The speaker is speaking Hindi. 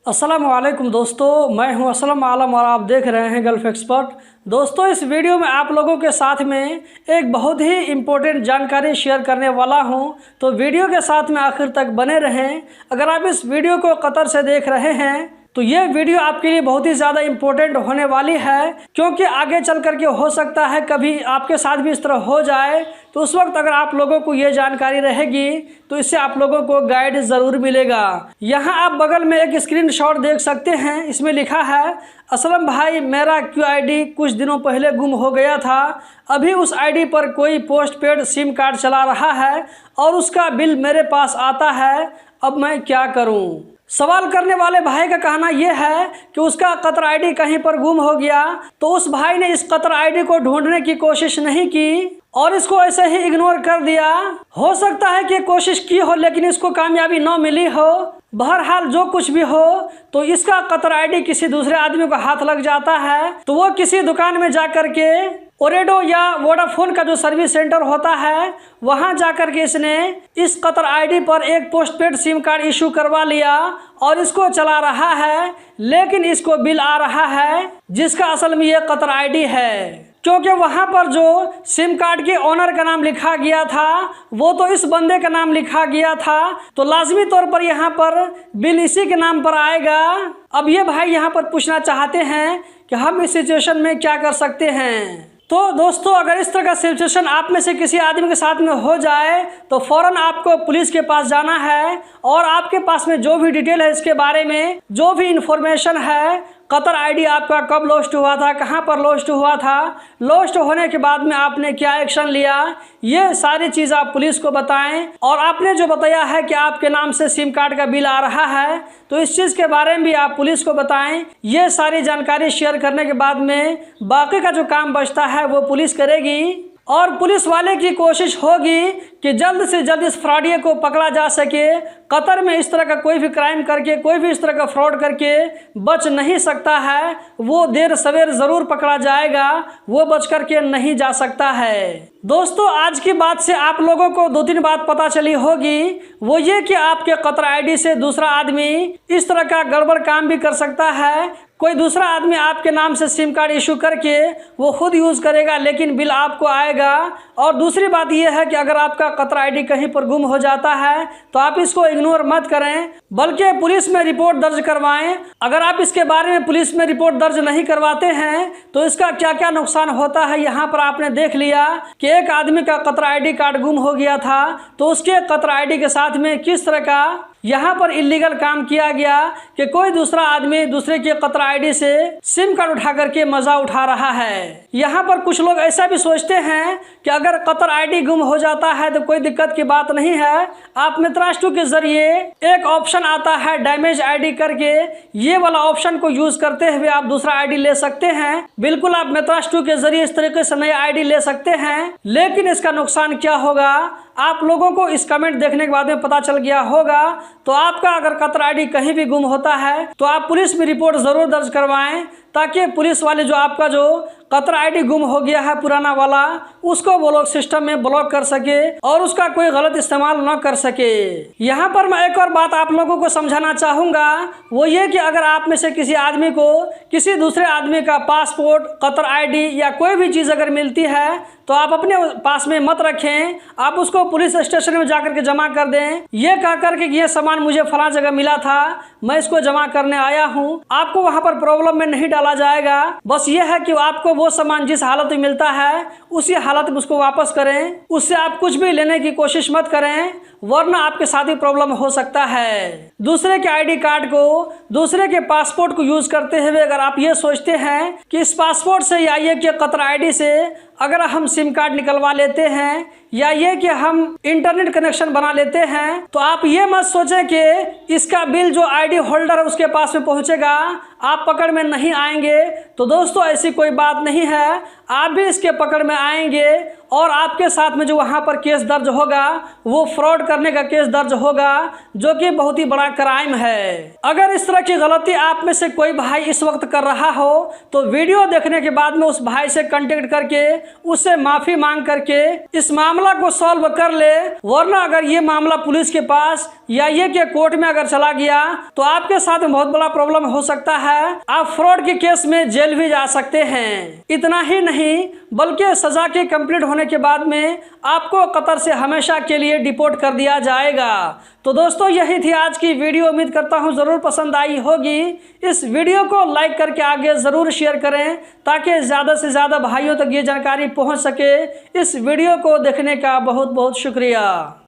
अस्सलाम वालेकुम दोस्तों, मैं हूं असलम आलम और आप देख रहे हैं गल्फ एक्सपर्ट। दोस्तों, इस वीडियो में आप लोगों के साथ में एक बहुत ही इम्पोर्टेंट जानकारी शेयर करने वाला हूं, तो वीडियो के साथ में आखिर तक बने रहें। अगर आप इस वीडियो को कतर से देख रहे हैं तो ये वीडियो आपके लिए बहुत ही ज़्यादा इम्पोर्टेंट होने वाली है, क्योंकि आगे चल कर के हो सकता है कभी आपके साथ भी इस तरह हो जाए। तो उस वक्त अगर आप लोगों को ये जानकारी रहेगी तो इससे आप लोगों को गाइड ज़रूर मिलेगा। यहाँ आप बगल में एक स्क्रीनशॉट देख सकते हैं, इसमें लिखा है, असलम भाई मेरा QID कुछ दिनों पहले गुम हो गया था। अभी उस ID पर कोई पोस्ट पेड सिम कार्ड चला रहा है और उसका बिल मेरे पास आता है, अब मैं क्या करूं? सवाल करने वाले भाई का कहना यह है कि उसका कतर ID कहीं पर गुम हो गया, तो उस भाई ने इस कतर ID को ढूंढने की कोशिश नहीं की और इसको ऐसे ही इग्नोर कर दिया। हो सकता है कि कोशिश की हो लेकिन इसको कामयाबी न मिली हो। बहरहाल जो कुछ भी हो, तो इसका कतर ID किसी दूसरे आदमी को हाथ लग जाता है, तो वो किसी दुकान में जा कर के ओरेडो या वोडाफोन का जो सर्विस सेंटर होता है वहां जाकर के इसने इस कतर ID पर एक पोस्टपेड सिम कार्ड इशू करवा लिया और इसको चला रहा है, लेकिन इसको बिल आ रहा है जिसका असल में ये कतर ID है, क्योंकि वहां पर जो सिम कार्ड के ओनर का नाम लिखा गया था वो तो इस बंदे का नाम लिखा गया था, तो लाजमी तौर पर यहाँ पर बिल इसी के नाम पर आएगा। अब ये भाई यहाँ पर पूछना चाहते हैं कि हम इस सिचुएशन में क्या कर सकते हैं। तो दोस्तों, अगर इस तरह का सिचुएशन आप में से किसी आदमी के साथ में हो जाए तो फ़ौरन आपको पुलिस के पास जाना है और आपके पास में जो भी डिटेल है इसके बारे में, जो भी इंफॉर्मेशन है, कतर ID आपका कब लॉस्ट हुआ था, कहां पर लॉस्ट हुआ था, लॉस्ट होने के बाद में आपने क्या एक्शन लिया, ये सारी चीज़ आप पुलिस को बताएं। और आपने जो बताया है कि आपके नाम से सिम कार्ड का बिल आ रहा है, तो इस चीज़ के बारे में भी आप पुलिस को बताएं। ये सारी जानकारी शेयर करने के बाद में बाकी का जो काम बचता है वो पुलिस करेगी और पुलिस वाले की कोशिश होगी कि जल्द से जल्द इस फ्रॉडिये को पकड़ा जा सके। कतर में इस तरह का कोई भी क्राइम करके, कोई भी इस तरह का फ्रॉड करके बच नहीं सकता है, वो देर सवेर ज़रूर पकड़ा जाएगा, वो बच करके नहीं जा सकता है। दोस्तों, आज की बात से आप लोगों को 2-3 बात पता चली होगी, वो ये कि आपके कतर ID से दूसरा आदमी इस तरह का गड़बड़ काम भी कर सकता है। कोई दूसरा आदमी आपके नाम से सिम कार्ड इशू करके वो खुद यूज़ करेगा, लेकिन बिल आपको आएगा। और दूसरी बात यह है कि अगर आपका कतर ID कहीं पर गुम हो जाता है तो आप इसको इग्नोर मत करें, बल्कि पुलिस में रिपोर्ट दर्ज करवाएं। अगर आप इसके बारे में पुलिस में रिपोर्ट दर्ज नहीं करवाते हैं तो इसका क्या क्या नुकसान होता है यहाँ पर आपने देख लिया कि एक आदमी का कतर ID कार्ड गुम हो गया था, तो उसके कतर ID के साथ में किस तरह का यहाँ पर इलीगल काम किया गया कि कोई दूसरा आदमी दूसरे के कतर ID से सिम कार्ड उठा करके मजा उठा रहा है। यहाँ पर कुछ लोग ऐसा भी सोचते हैं कि अगर कतर ID गुम हो जाता है तो कोई दिक्कत की बात नहीं है, आप मित्राष्टु के जरिए एक ऑप्शन आता है डैमेज ID करके, ये वाला ऑप्शन को यूज करते हुए आप दूसरा ID ले सकते हैं। बिल्कुल आप मित्राष्टु के जरिए इस तरीके से नया ID ले सकते हैं, लेकिन इसका नुकसान क्या होगा आप लोगों को इस कमेंट देखने के बाद में पता चल गया होगा। तो आपका अगर कतर ID कहीं भी गुम होता है तो आप पुलिस में रिपोर्ट ज़रूर दर्ज करवाएं, ताकि पुलिस वाले जो आपका जो कतर ID गुम हो गया है पुराना वाला, उसको वो लोग सिस्टम में ब्लॉक कर सके और उसका कोई गलत इस्तेमाल न कर सके। यहाँ पर मैं एक और बात आप लोगों को समझाना चाहूँगा, वो ये कि अगर आप में से किसी आदमी को किसी दूसरे आदमी का पासपोर्ट, कतर ID या कोई भी चीज़ अगर मिलती है तो आप अपने पास में मत रखें, आप उसको पुलिस स्टेशन में जाकर के जमा कर दें, ये कह कर के ये सामान मुझे फला जगह मिला था, मैं इसको जमा करने आया हूँ। आपको वहाँ पर प्रॉब्लम में नहीं डाला जाएगा, बस ये है कि आपको वो सामान जिस हालत में मिलता है उसी हालत में उसको वापस करें, उससे आप कुछ भी लेने की कोशिश मत करें, वरना आपके साथ ही प्रॉब्लम हो सकता है। दूसरे के ID कार्ड को, दूसरे के पासपोर्ट को यूज करते हुए अगर आप ये सोचते हैं कि इस पासपोर्ट से या ये कि कतर ID से अगर हम सिम कार्ड निकलवा लेते हैं या ये कि हम इंटरनेट कनेक्शन बना लेते हैं, तो आप ये मत सोचें कि इसका बिल जो ID होल्डर है उसके पास में पहुंचेगा, आप पकड़ में नहीं आएंगे। तो दोस्तों, ऐसी कोई बात नहीं है, आप भी इसके पकड़ में आएंगे और आपके साथ में जो वहाँ पर केस दर्ज होगा वो फ्रॉड करने का केस दर्ज होगा, जो कि बहुत ही बड़ा क्राइम है। अगर इस तरह की गलती आप में से कोई भाई इस वक्त कर रहा हो तो वीडियो देखने के बाद में उस भाई से कांटेक्ट करके उससे माफी मांग करके इस मामला को सॉल्व कर ले, वरना अगर ये मामला पुलिस के पास या ये के कोर्ट में अगर चला गया तो आपके साथ में बहुत बड़ा प्रॉब्लम हो सकता है। आप फ्रॉड के केस में जेल भी जा सकते हैं। इतना ही नहीं बल्कि सजा के कंप्लीट होने के बाद में आपको कतर से हमेशा के लिए डिपोर्ट कर दिया जाएगा। तो दोस्तों यही थी आज की वीडियो। उम्मीद करता हूँ ज़रूर पसंद आई होगी। इस वीडियो को लाइक करके आगे ज़रूर शेयर करें ताकि ज़्यादा से ज़्यादा भाइयों तक ये जानकारी पहुँच सके। इस वीडियो को देखने का बहुत बहुत शुक्रिया।